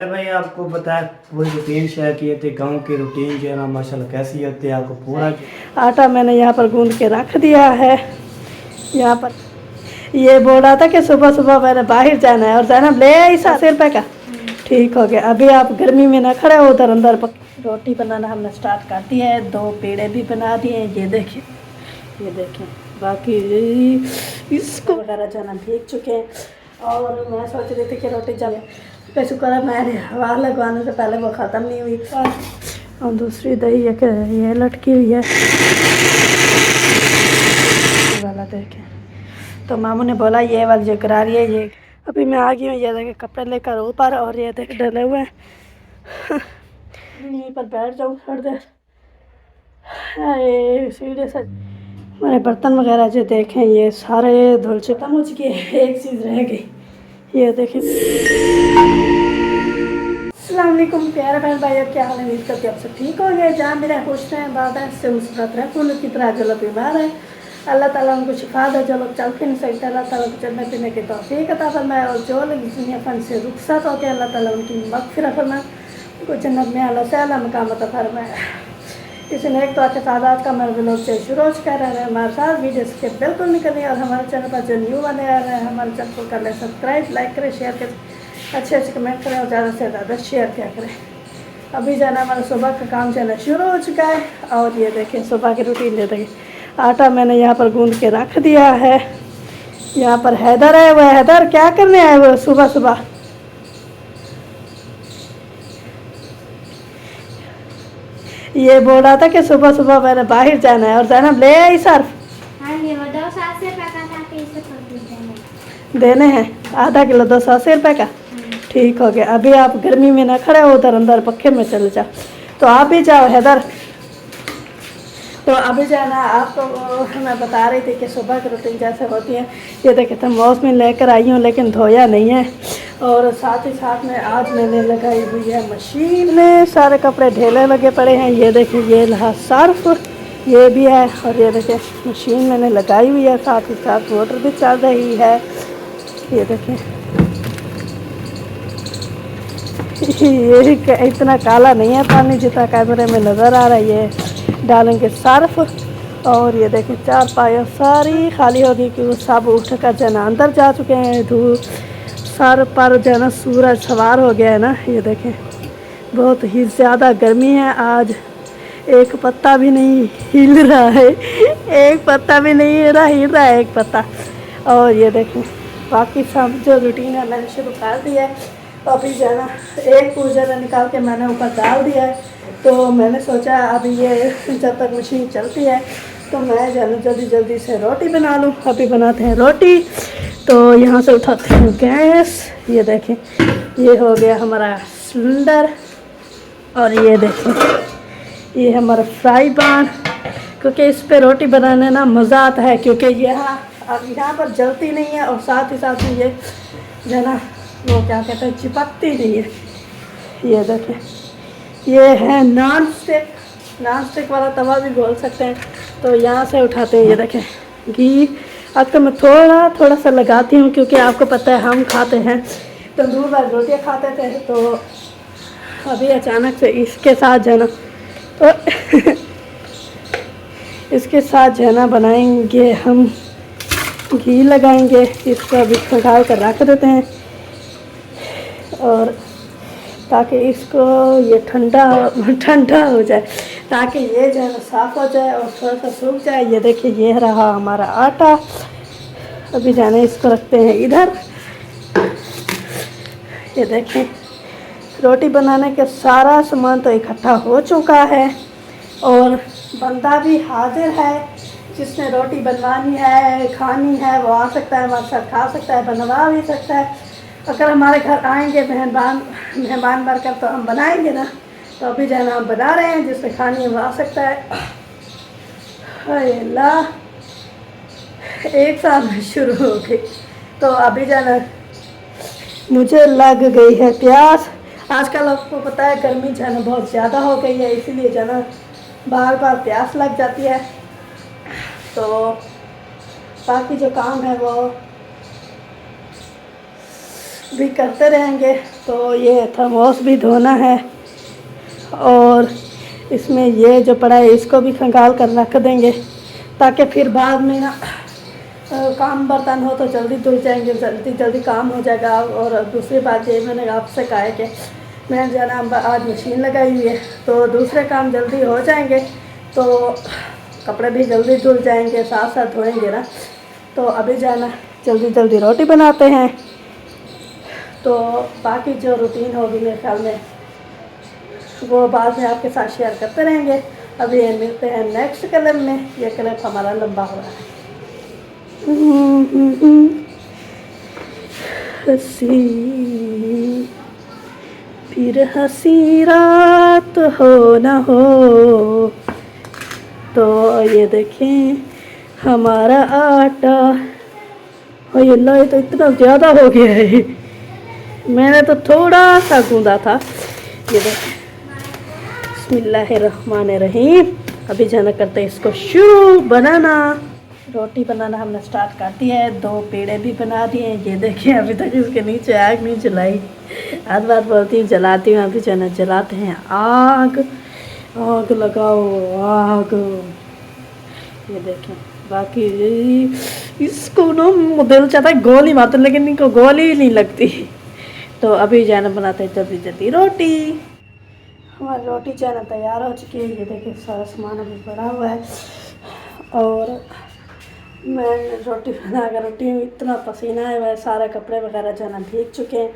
भाई आपको बताया वही रूटीन शेयर किए थे गांव की रूटीन जो है ना माशाल्लाह कैसी होती है आपको पूरा। आटा मैंने यहाँ पर गूंद के रख दिया है। यहाँ पर ये बोल रहा था कि सुबह सुबह मैंने बाहर जाना है और जैनब ले आई 7 रुपये का। ठीक हो गया। अभी आप गर्मी में ना खड़े हो उधर अंदर रोटी बनाना हमने स्टार्ट कर दिया है। 2 पेड़े भी बना दिए हैं। ये देखिए बाकी इसको वगैरह जाना भीग चुके हैं और मैं सोच रही थी कि रोटी जब कैसे करा मैंने हवा लगवाने से पहले वो ख़त्म नहीं हुई और दूसरी दही ये लटकी हुई है वाला देखें। तो मामू ने बोला ये वाली जो करा रही है ये। अभी मैं आ गई हूँ। ये देखे कपड़े लेकर ऊपर और ये देख डले हुए हैं। यहीं पर बैठ जाऊँ थोड़ी देर। सीढ़े से मैंने बर्तन वगैरह जो देखें ये सारे धुल चुका मुझ के। एक चीज़ रह गई ये देखें। अस्सलाम वालेकुम प्यारे बहन भाई, क्या हाल है? उम्मीद करती आप सब ठीक हो गए। जहाँ मेरे खुश हैं बात से उस बात रखूँ की तरह जो लोग बीमार है अल्लाह ताला उनको शिफा दे। जो लोग चल फिर नहीं सकते अल्लाह ताला को चलने फिरने की तौफीक अता फरमाए और जो लोग इस दुनिया फन से रुखसत होते हैं अल्लाह ताला उनकी मग़फ़िरत फरमाए, उनको जन्नत में आला से आला मकाम अता फरमाए। इस नेक तो के साथ आज का मेरे व्लॉग से शुरू कर रहे हैं। हमारे साथ वीडियो के बिल्कुल नहीं करनी और हमारे चैनल पर जो न्यू बने आ रहे हैं हमारे चैनल को कर लें सब्सक्राइब, लाइक करें, शेयर करें, अच्छे कमेंट करें और ज़्यादा से ज़्यादा शेयर किया करें। अभी जाना हमारा सुबह का काम चलना शुरू हो चुका है और ये देखें सुबह की रूटीन दे देंगे। आटा मैंने यहाँ पर गूंद के रख दिया है। यहाँ पर हैदर है। वह हैदर क्या करने आए वो सुबह सुबह? ये बोल रहा था कि सुबह सुबह मैंने बाहर जाना है और जैनब ले आई सर्फ। हाँ ये 280 रुपये का था कि इसे देने हैं। आधा किलो 280 रुपये का। ठीक हो गया। अभी आप गर्मी में ना खड़े हो उधर अंदर पक्के में चले जाओ। तो आप भी जाओ हैदर। तो अभी जाना आपको मैं बता रही थी कि सुबह की रूटीन जैसे होती है। ये देखे तो मौसमी लेकर आई हूँ लेकिन धोया नहीं है और साथ ही साथ में आज मैंने लगाई हुई है मशीन में। सारे कपड़े ढेले लगे पड़े हैं। ये देखिए ये रहा सर्फ ये भी है और ये देखिए मशीन मैंने लगाई हुई है। साथ ही साथ मोटर भी चल रही है। ये देखिए ये इतना काला नहीं है पानी जितना कैमरे में नज़र आ रहा है। ये डालेंगे सर्फ और ये देखिए 4 पाया सारी खाली होगी क्योंकि सब उठ कर जना अंदर जा चुके हैं। धूप सर पर जना सूरज सवार हो गया है ना। ये देखें बहुत ही ज़्यादा गर्मी है आज। एक पत्ता भी नहीं हिल रहा है। एक पत्ता भी नहीं हिल रहा है एक पत्ता। और ये देखें बाकी सब जो रूटीन है मैंने शुरू कर दिया है। अभी जाना एक पूजा निकाल के मैंने ऊपर डाल दिया है। तो मैंने सोचा अभी ये जब तक मशीन चलती है तो मैं जाना जल्दी से रोटी बना लूँ। अभी बनाते हैं रोटी। तो यहाँ से उठाते हैं गैस। ये देखें ये हो गया हमारा सिलेंडर और ये देखें ये हमारा फ्राई पैन क्योंकि इस पे रोटी बनाने ना मज़ा आता है क्योंकि यहाँ पर जलती नहीं है और साथ ही साथ में ये जो ना वो क्या कहते हैं चिपकती नहीं है। ये देखें ये है नॉन स्टिक वाला तवा भी बोल सकते हैं। तो यहाँ से उठाते हैं। ये देखें घी अब तो मैं थोड़ा सा लगाती हूँ क्योंकि आपको पता है हम खाते हैं तंदूर वाली रोटियाँ खाते थे। तो अभी अचानक से इसके साथ जो है ना तो इसके साथ जो है ना बनाएंगे हम घी लगाएंगे। इसको अभी खंगाल कर रख देते हैं और ताकि इसको ये ठंडा हो जाए ताकि ये जो है साफ़ हो जाए और थोड़ा सा सूख जाए। ये देखिए ये रहा हमारा आटा। अभी जाने इसको रखते हैं इधर। ये देखें रोटी बनाने के सारा सामान तो इकट्ठा हो चुका है और बंदा भी हाजिर है। जिसने रोटी बनवानी है खानी है वो आ सकता है हमारे साथ खा सकता है बनवा भी सकता है। अगर हमारे घर आएंगे मेहमान बनकर तो हम बनाएंगे ना। तो अभी जाना हम बना रहे हैं जिससे खानी है वो आ सकता है। अल्लाह एक साल में शुरू हो गई। तो अभी जाना मुझे लग गई है प्यास। आजकल आपको पता है गर्मी जाना बहुत ज़्यादा हो गई है इसीलिए जाना बार बार प्यास लग जाती है। तो बाकी जो काम है वो भी करते रहेंगे। तो ये थर्मोस भी धोना है और इसमें ये जो पड़ा है इसको भी खंगाल कर रख देंगे ताकि फिर बाद में ना काम बर्तन हो तो जल्दी धुल जाएंगे, जल्दी जल्दी काम हो जाएगा। और दूसरी बात ये मैंने आपसे कहा है कि मैंने जो ना आज मशीन लगाई हुई है तो दूसरे काम जल्दी हो जाएंगे, तो कपड़े भी जल्दी धुल जाएंगे, साथ साथ धोएंगे ना। तो अभी जाना जल्दी जल्दी रोटी बनाते हैं। तो बाकी जो रूटीन होगी मेरे ख्याल में वो बाद में आपके साथ शेयर करते रहेंगे। अभी मिलते हैं नेक्स्ट क्लिप में। ये क्लिप हमारा लंबा हो रहा है। हंसी फिर हंसी रात हो न हो। तो ये देखें हमारा आटा, और ये लो, ये तो इतना ज़्यादा हो गया है, मैंने तो थोड़ा सा गूंदा था। ये देखें, बिस्मिल्लाहिर्रहमानिर्रहीम। अभी जाना करते हैं इसको शुरू बनाना। रोटी बनाना हमने स्टार्ट कर दिया है, 2 पेड़े भी बना दिए हैं। ये देखिए अभी तक इसके नीचे आग नहीं जलाई। आज बात बोलती हूँ जलाती हूँ, अभी जाना जलाते हैं आग। आग लगाओ आग। ये देखें, बाकी इसको ना दिल चाहता है गोली मारते, लेकिन इनको गोली ही नहीं लगती। तो अभी जाना बनाते हैं जल्दी जल्दी रोटी। हमारी रोटी जाना तैयार हो चुकी है। ये देखिए सारा सामान अभी पड़ा हुआ है और मैं रोटी बनाकर रोटी में इतना पसीना है, वह सारे कपड़े वगैरह जाना भीग चुके हैं।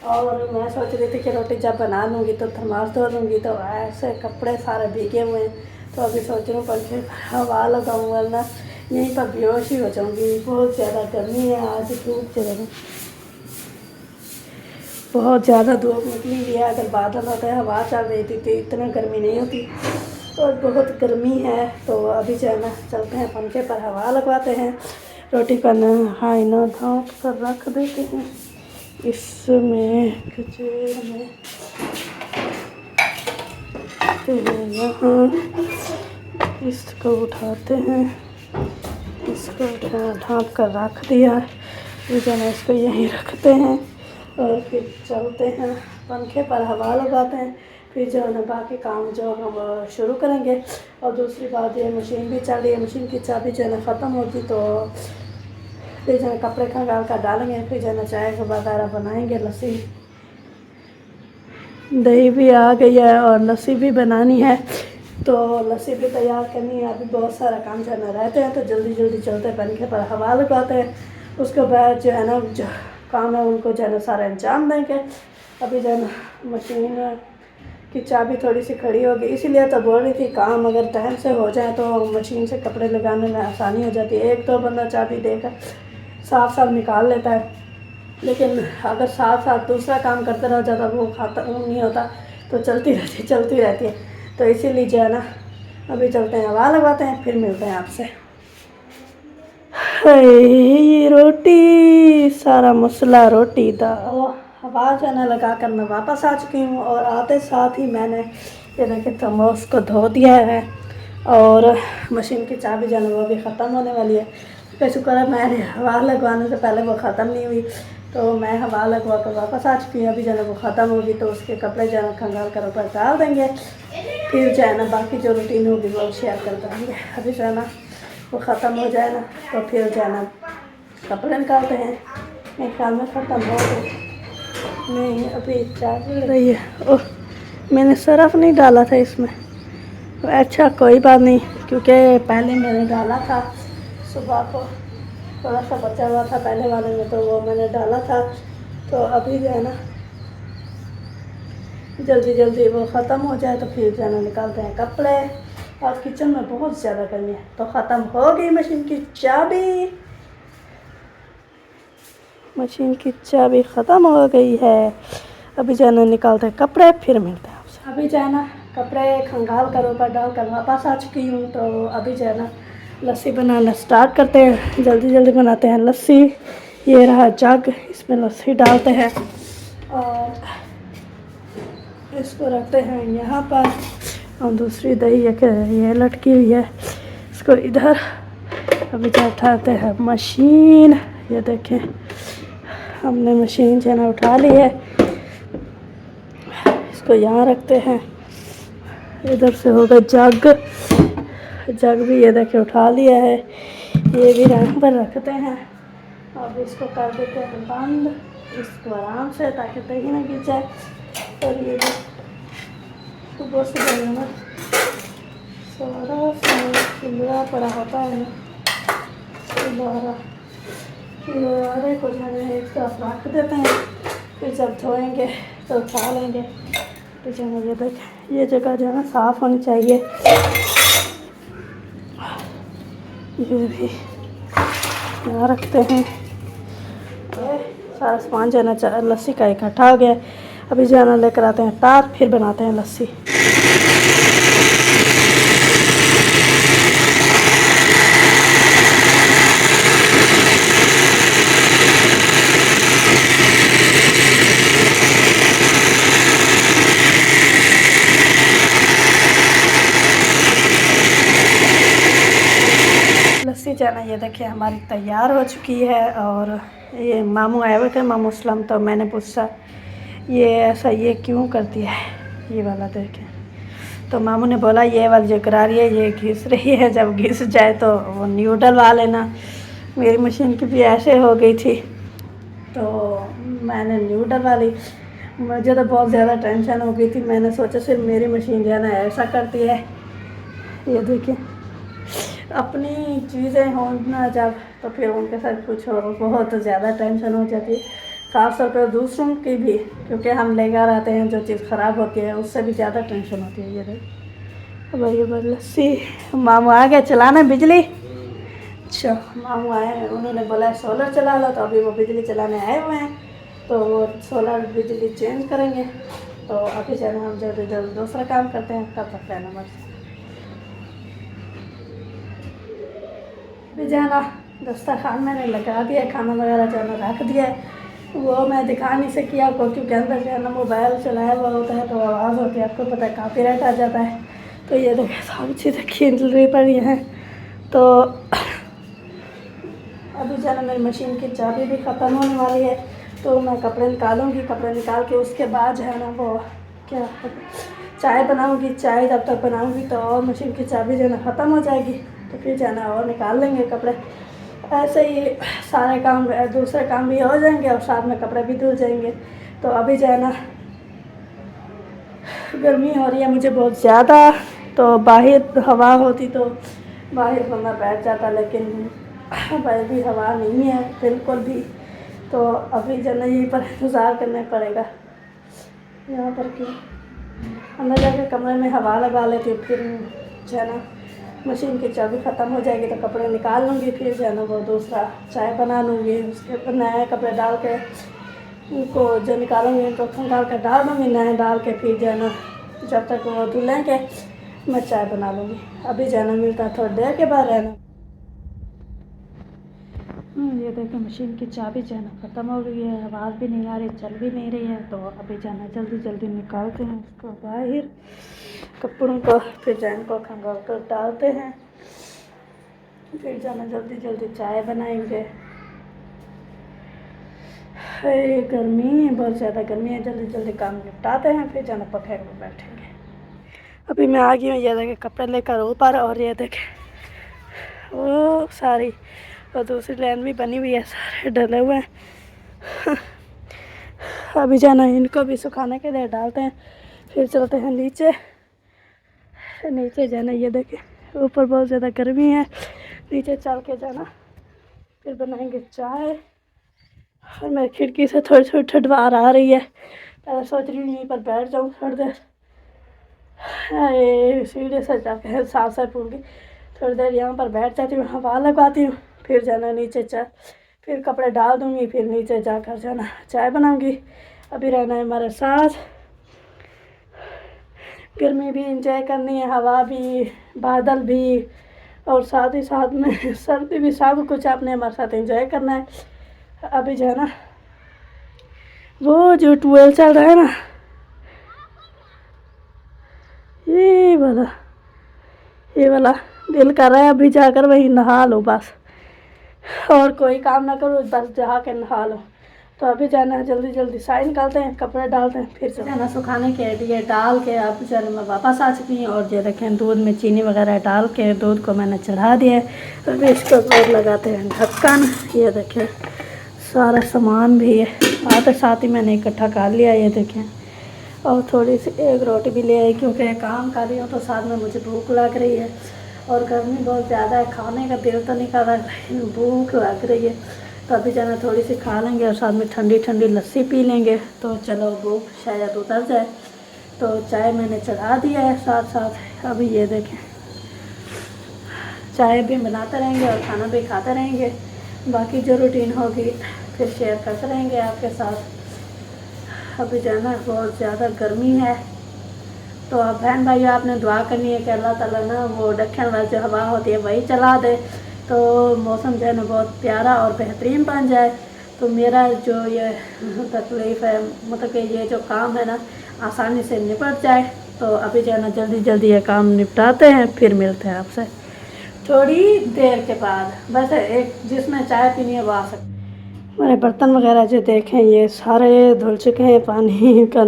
और मैं सोच रही थी कि रोटी जब बना लूँगी तो थर्मास धो लूँगी, तो ऐसे कपड़े सारे भीगे हुए हैं। तो अभी सोच रही हूँ पंखे हवा लगाऊँ, वरना यहीं पर बेहोश ही हो जाऊँगी। बहुत ज़्यादा गर्मी है आज, धूप चल बहुत ज़्यादा धूप निकली हुई है। अगर बादल होता है हवा चल रही थी तो इतना गर्मी नहीं होती, और बहुत गर्मी है। तो अभी जो है ना चलते हैं पंखे पर हवा लगवाते हैं। रोटी का हाई ना ढाँक कर रख देते हैं। इसमें यहाँ इसको उठाते हैं, इसको उठा ढाँप कर रख दिया। फिर जो है इसको यहीं रखते हैं और फिर चलते हैं पंखे पर हवा लगाते हैं। फिर जो है ना बाकी काम जो हम शुरू करेंगे। और दूसरी बात ये मशीन भी चल रही है, मशीन की चाबी जो है ना ख़त्म होगी तो फिर जो है कपड़े खंगाल कर डालेंगे। फिर जो है ना चाय वगैरह बनाएंगे, लस्सी दही भी आ गई है और लस्सी भी बनानी है, तो लस्सी भी तैयार करनी है। अभी बहुत सारा काम जो है ना रहते हैं, तो जल्दी जल्दी चलते हैं पंखे पर हवा लगाते हैं। उसके बाद जो है ना जो काम है उनको जो है ना सारा अंजाम देंगे। अभी जो है ना मशीन की चाबी थोड़ी सी खड़ी होगी, इसीलिए तो बोल रही थी काम अगर टाइम से हो जाए तो मशीन से कपड़े लगाने में आसानी हो जाती है। 1-2 बंदा चाबी देकर साफ साफ निकाल लेता है, लेकिन अगर साथ साथ दूसरा काम करते रहो ज़्यादा वो ख़त्म नहीं होता, तो चलती रहती है। तो इसीलिए जो है ना अभी चलते हैं हवा लगवाते हैं, फिर मिलते हैं आपसे। ये रोटी सारा मसला रोटी दा हवा जो है ना लगा कर मैं वापस आ चुकी हूँ। और आते साथ ही मैंने ये देखिए थर्मोस को धो दिया है और मशीन की चाबी जो है वो भी ख़त्म होने वाली है। तो शुक्र है मैंने हवा लगवाने से पहले वो ख़त्म नहीं हुई, तो मैं हवा लगवा कर वापस आ चुकी हूँ। अभी जो है वो ख़त्म होगी तो उसके कपड़े जो है खंगाल कर ऊपर डाल देंगे। फिर जो है ना बाकी जो रूटीन होगी वो शेयर कर देंगे। अभी जो है ना वो ख़त्म हो जाए ना तो फिर जो है ना कपड़े निकालते हैं। मेरे ख्याल में ख़त्म हो गए नहीं, अभी चाय चल रही है। ओह, मैंने सरफ नहीं डाला था इसमें। अच्छा कोई बात नहीं, क्योंकि पहले मैंने डाला था सुबह को, थोड़ा सा बचा हुआ था पहले वाले में, तो वो मैंने डाला था। तो अभी जो है ना जल्दी जल्दी वो ख़त्म हो जाए तो फिर जो है ना निकालते हैं कपड़े। और किचन में बहुत ज़्यादा गर्मी है। तो ख़त्म हो गई मशीन की चाबी, मशीन की चाबी ख़त्म हो गई है। अभी जो है ना निकालते हैं कपड़े, फिर मिलते हैं आपसे। अभी जो है ना कपड़े खंगाल कर ऊपर डाल कर वापस आ चुकी हूँ। तो अभी जो है ना लस्सी बनाना स्टार्ट करते हैं, जल्दी जल्दी बनाते हैं लस्सी। ये रहा जग, इसमें लस्सी डालते हैं और इसको रखते हैं यहाँ पर। और दूसरी दही ये लटकी हुई है, इसको इधर। अभी जो उठाते हैं मशीन, ये देखें हमने मशीन जो है ना उठा ली है, इसको यहाँ रखते हैं। इधर से होगा जग, जग भी ये देखिए उठा लिया है, ये भी रैक पर रखते हैं। अब इसको कर देते हैं बंद, इसको आराम से, ताकि दही ना गिर जाए। और ये भी सुबह सुबह में सारा सिलरा पड़ा होता है ना, सिलवारे को जो है एक तरफ रख देते हैं, फिर जब धोएंगे तो उठा लेंगे। तो जो है ये देखें, ये जगह जो है ना साफ़ होनी चाहिए। ये भी यहाँ रखते हैं। सारा सामान जो है ना लस्सी का इकट्ठा हो गया। अभी जो है ना लेकर आते हैं तार, फिर बनाते हैं लस्सी। लस्सी जो है ना ये देखिए हमारी तैयार हो चुकी है। और ये मामू आए हुए थे, मामू असलम, तो मैंने पूछा ये ऐसा ये क्यों करती है, ये वाला देखें। तो मामू ने बोला ये वाली जो करा रही है ये घिस रही है, जब घिस जाए तो वो न्यूडल वाले ना, मेरी मशीन की भी ऐसे हो गई थी, तो मैंने न्यूडल वाली, मुझे तो बहुत ज़्यादा टेंशन हो गई थी। मैंने सोचा सिर्फ मेरी मशीन जो है ना ऐसा करती है। ये देखिए अपनी चीज़ें होना जब, तो फिर उनके साथ कुछ और बहुत ज़्यादा टेंशन हो जाती है, खास तौर पर दूसरों की भी, क्योंकि हम लेकर आते हैं जो चीज़ ख़राब होती है उससे भी ज़्यादा टेंशन होती है। ये देख अब ये लस्सी, मामू आ गए चलाना बिजली। अच्छा मामू आए हैं, उन्होंने बोला सोलर चला लो, तो अभी वो बिजली चलाने आए हुए हैं, तो वो सोलर बिजली चेंज करेंगे। तो अभी चलो हम जल्दी जल्दी दूसरा काम करते हैं, तब तक रहना मर्जी। भी जाना दस्तरखान मैंने लगा दिया, खाना वगैरह जो है रख दिया है। वो मैं दिखा नहीं सकी आपको, क्योंकि अंदर जो है ना मोबाइल चलाया हुआ होता है तो आवाज़ होती है, आपको पता है कॉपीराइट आ जाता है। तो ये देखिए सारी चीज़ें खींच रही पड़ी हैं। तो अभी जो है ना मेरी मशीन की चाबी भी ख़त्म होने वाली है, तो मैं कपड़े निकालूंगी। कपड़े निकाल के उसके बाद जो है ना वो क्या चाय बनाऊंगी। चाय जब तक बनाऊंगी तो और मशीन की चाबी जो है ना ख़त्म हो जाएगी, तो फिर जाना और निकाल लेंगे कपड़े। ऐसे ही सारे काम, दूसरे काम भी हो जाएंगे और साथ में कपड़े भी धुल जाएंगे। तो अभी जो है ना गर्मी हो रही है मुझे बहुत ज़्यादा, तो बाहर हवा होती तो बाहर बंदा बैठ जाता, लेकिन बाहर भी हवा नहीं है बिल्कुल भी। तो अभी जो है ना यहीं पर इंतज़ार करना पड़ेगा। यहाँ पर क्यों अंदर जाकर कमरे में हवा लगा लेती हूँ, फिर जो है ना मशीन की चाबी ख़त्म हो जाएगी तो कपड़े निकाल लूँगी, फिर जो है ना वो दूसरा चाय बना लूँगी। उसके ऊपर नए कपड़े डाल के उनको जो निकालूँगी उनको खंगाल कर डाल दूँगी, नए डाल के फिर जो है ना जब तक वो धुलेंगे मैं चाय बना लूँगी। अभी जो है ना मिलता थोड़ी देर के बाद रहना। ये देखो मशीन की चाबी जो है ना ख़त्म हो गई है, आवाज़ भी नहीं आ रही, चल भी नहीं रही है। तो अभी जाना जल्दी जल्दी निकालते हैं इसको बाहर, कपड़ों को, फिर जैन को खंगाल कर डालते हैं, फिर जाना जल्दी जल्दी चाय बनाएंगे। गर्मी है, बहुत ज़्यादा गर्मी है, जल्दी जल्दी काम निपटाते हैं, फिर जाना पंखे में बैठेंगे। अभी मैं आ गई हूँ, ये देखे कपड़े लेकर ऊपर, और ये देखे वो सारी और दूसरी लाइन भी बनी हुई है, सारे डले हुए हैं। अभी जाना इनको भी सुखाने के लिए डालते हैं, फिर चलते हैं नीचे। नीचे जाना ये देखे ऊपर बहुत ज़्यादा गर्मी है, नीचे चल के जाना, फिर बनाएंगे चाय। और मेरी खिड़की से थोड़ी थोड़ी ठंडवार आ रही है, पहले सोच रही हूँ यहीं पर बैठ जाऊँ थोड़ी देर, सीढ़ी से जाके सांस से फूलूँगी, थोड़ी देर यहाँ पर बैठ जाती हूँ, हवा लगवाती हूँ, फिर जाना नीचे चाय, फिर कपड़े डाल दूँगी, फिर नीचे जाकर जाना चाय बनाऊँगी। अभी रहना है हमारे साथ, गर्मी भी इंजॉय करनी है, हवा भी, बादल भी, और साथ ही साथ में सर्दी भी, सब कुछ आपने हमारे साथ इंजॉय करना है। अभी जो है ना वो जो ट्यूबवेल चल रहा है ना, ये वाला दिल कर रहा है अभी जाकर वही नहा लो बस, और कोई काम ना करो, बस जा के नहा लो। तो अभी जाना है जल्दी जल्दी साई निकालते हैं, कपड़े डालते हैं, फिर जाना सुखाने के लिए डाल के। अब जाना मैं वापस आ चुकी हूँ और ये देखें दूध में चीनी वगैरह डाल के दूध को मैंने चढ़ा दिया है। अभी इसके ऊपर लगाते हैं ढक्कन। ये देखें सारा सामान भी है आते साथ ही मैंने इकट्ठा कर लिया। ये देखें और थोड़ी सी एक रोटी भी ले आई क्योंकि काम कर रही हूँ तो साथ में मुझे भूख लग रही है और गर्मी बहुत ज़्यादा है, खाने का दिल तो नहीं कर रहा लेकिन भूख लग रही है। तो अभी जाना थोड़ी सी खा लेंगे और साथ में ठंडी ठंडी लस्सी पी लेंगे तो चलो भूख शायद उतर जाए। तो चाय मैंने चढ़ा दिया है साथ साथ। अभी ये देखें चाय भी बनाते रहेंगे और खाना भी खाते रहेंगे। बाकी जो रूटीन होगी फिर शेयर करते रहेंगे आपके साथ। अभी जाना बहुत ज़्यादा गर्मी है तो अब बहन भाई आपने दुआ करनी है कि अल्लाह ताला ना वो ढक्कन वाली जो हवा होती है वही चला दे तो मौसम जो है ना बहुत प्यारा और बेहतरीन बन जाए। तो मेरा जो ये तकलीफ़ है मतलब कि ये जो काम है ना आसानी से निपट जाए। तो अभी जो है ना जल्दी जल्दी ये काम निपटाते हैं, फिर मिलते हैं आपसे थोड़ी देर के बाद। बस एक जिसमें चाय पीनी है वो आ सकते। मेरे बर्तन वगैरह जो देखें ये सारे धुल चुके हैं, पानी का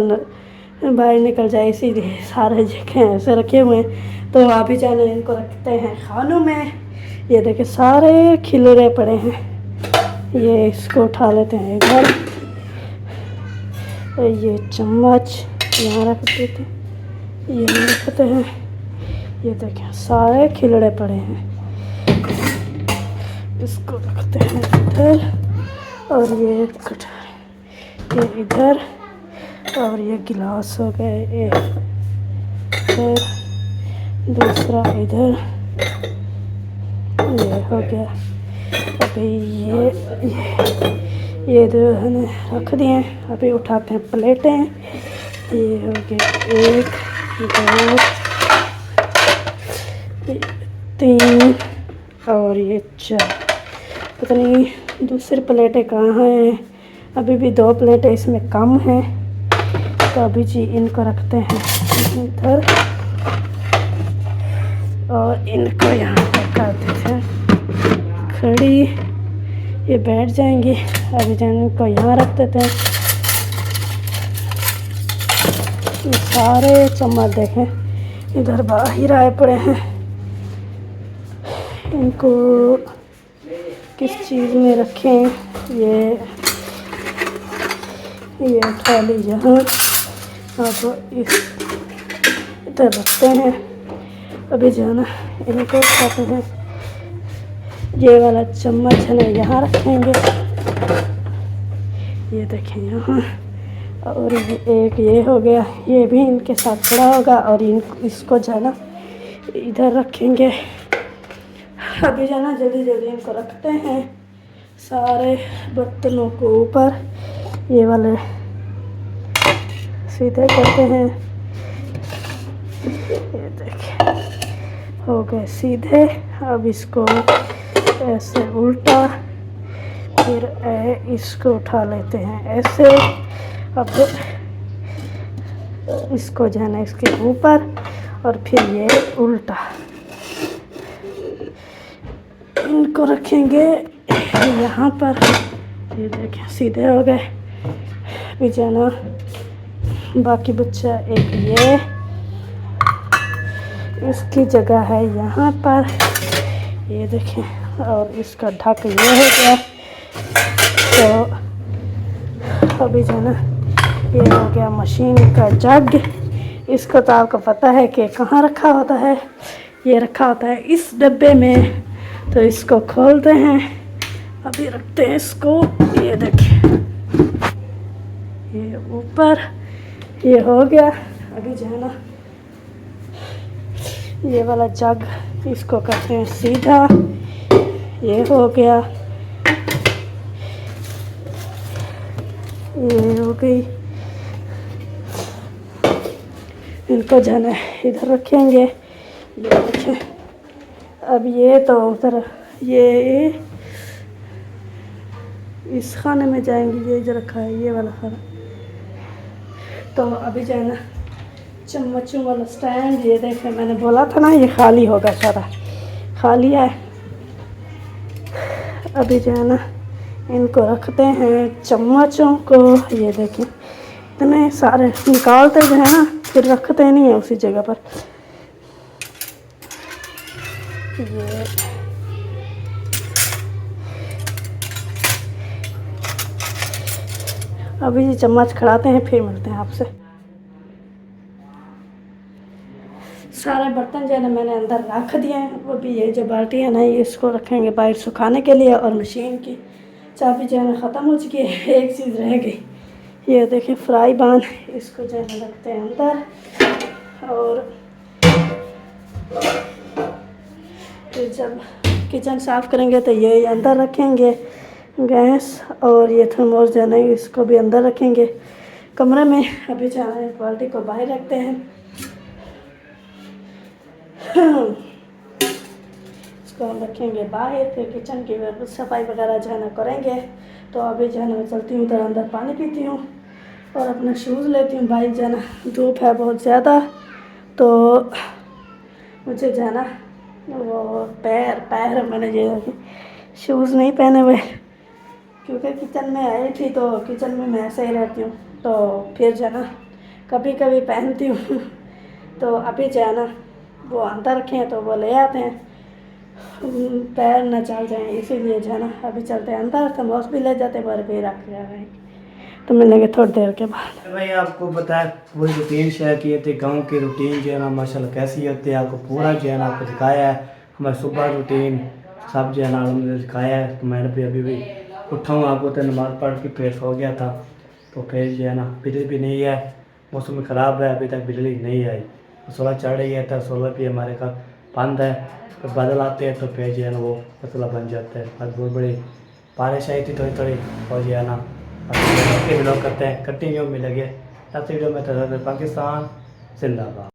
बाहर निकल जाए इसीलिए सारे जगह ऐसे रखे हुए हैं। तो अभी जाने इनको रखते हैं खानों में। ये देखें सारे खिलरे पड़े हैं, ये इसको उठा लेते हैं इधर। ये चम्मच यहाँ रख देते, ये रखते हैं। ये देखें सारे खिलरे पड़े हैं, इसको रखते हैं इधर और ये कटोरी ये इधर और ये गिलास हो गए इधर, दूसरा इधर, ये हो गया। अभी ये दो हमने रख दिए हैं। अभी उठाते हैं प्लेटें। ये हो गया 1 2 3 और ये 4। पता नहीं दूसरी प्लेटें कहाँ हैं, अभी भी 2 प्लेटें इसमें कम हैं। तो अभी जी इनको रखते हैं इधर और इनको यहाँ पर कर देते हैं खड़ी, ये बैठ जाएंगी। अभी जान इनको यहाँ रख देते हैं। ये सारे चम्मच देखें इधर बाहर आए पड़े हैं, इनको किस चीज़ में रखें। ये थाली यहाँ अब इस इधर रखते हैं। अभी जो है ना इनको खाते हैं। ये वाला चम्मच है ना यहाँ रखेंगे, ये देखें यहाँ। और ये एक ये हो गया, ये भी इनके साथ खड़ा होगा और इसको जो है ना इधर रखेंगे। अभी जो है ना जल्दी जल्दी इनको रखते हैं सारे बर्तनों को ऊपर। ये वाले सीधे करते हैं, ये देखिए हो गए सीधे। अब इसको ऐसे उल्टा, फिर इसको उठा लेते हैं ऐसे। अब इसको जो है ना इसके ऊपर और फिर ये उल्टा इनको रखेंगे यहाँ पर। ये देखें सीधे हो गए। अभी जो है ना बाकी बच्चा एक ये इसकी जगह है यहाँ पर, ये देखें। और इसका ढक ये हो गया। तो अभी जो है ना ये हो गया मशीन का जग। इसको तो आपको पता है कि कहाँ रखा होता है, ये रखा होता है इस डब्बे में। तो इसको खोलते हैं, अभी रखते हैं इसको। ये देखें ये ऊपर ये हो गया। अभी जो है ना ये वाला जग इसको करते हैं सीधा, ये हो गया। ये हो गई। इनको जो है ना इधर रखेंगे, ये देखें। अब ये तो उधर ये इस खाने में जाएंगे, ये जो रखा है ये वाला खाना। तो अभी जो है ना चम्मचों वाला स्टैंड, ये देखें मैंने बोला था ना ये खाली होगा, सारा खाली है। अभी जो है ना इनको रखते हैं चम्मचों को। ये देखिए इतने सारे निकालते जो है ना, फिर रखते नहीं है उसी जगह पर। ये अभी ये चम्मच खड़ाते हैं, फिर मिलते हैं आपसे। सारे बर्तन जो है ना मैंने अंदर रख दिए हैं। वो भी ये जो बाल्टी है ना, ये इसको रखेंगे बाहर सुखाने के लिए। और मशीन की चाबी जो है ना ख़त्म हो चुकी है, एक चीज़ रह गई। ये देखिए फ्राई पैन, इसको जो है ना रखते हैं अंदर। और फिर जब किचन साफ़ करेंगे तो ये अंदर रखेंगे गैस। और ये थर्मोस जो है ना, इसको भी अंदर रखेंगे कमरे में। अभी जो है बाल्टी को बाहर रखते हैं। इसको हम रखेंगे बाहर, फिर किचन की सफाई वगैरह जो है ना करेंगे। तो अभी जो है ना मैं चलती हूँ तो अंदर पानी पीती हूँ और अपना शूज़ लेती हूँ। भाई जो है ना धूप है बहुत ज़्यादा, तो मुझे जो है ना वो पैर मैंने ये शूज़ नहीं पहने हुए, क्योंकि किचन में आई थी तो किचन में मैं ऐसे ही रहती हूँ। तो फिर जो है ना कभी कभी पहनती हूँ। तो अभी जो है ना वो अंदर रखे हैं तो वो ले आते हैं, पैर न चल जाएं, इसीलिए जो है ना अभी चलते हैं अंदर। थर्मोस भी ले जाते पर भी रख जा रहे हैं। तो मिलेंगे थोड़ी देर के बाद। भाई आपको बताया वही रूटीन शेयर किए थे, गांव की रूटीन जो है ना माशाल्लाह कैसी होती है, आपको पूरा जो है ना आपको दिखाया है। हमारी सुबह रूटीन सब जो है ना हमने दिखाया है। तो मैंने भी उठा हूँ, आपको तो नमाज़ पढ़ के फिर सो गया था। तो फिर जो है ना बिजली भी नहीं है, मौसम ख़राब है, अभी तक बिजली नहीं आई। सोलह चढ़ रही है तो सोलर भी हमारे घर बंद है। तो बादल आते हैं तो फिर जो है ना वो मसला बन जाता है। आज बहुत बड़ी बारिश आई थी थोड़ी थोड़ी, और जो है ना ब्लॉग करते हैं, कंटिन्यू मिलेंगे। वीडियो में तो पाकिस्तान जिंदाबाद।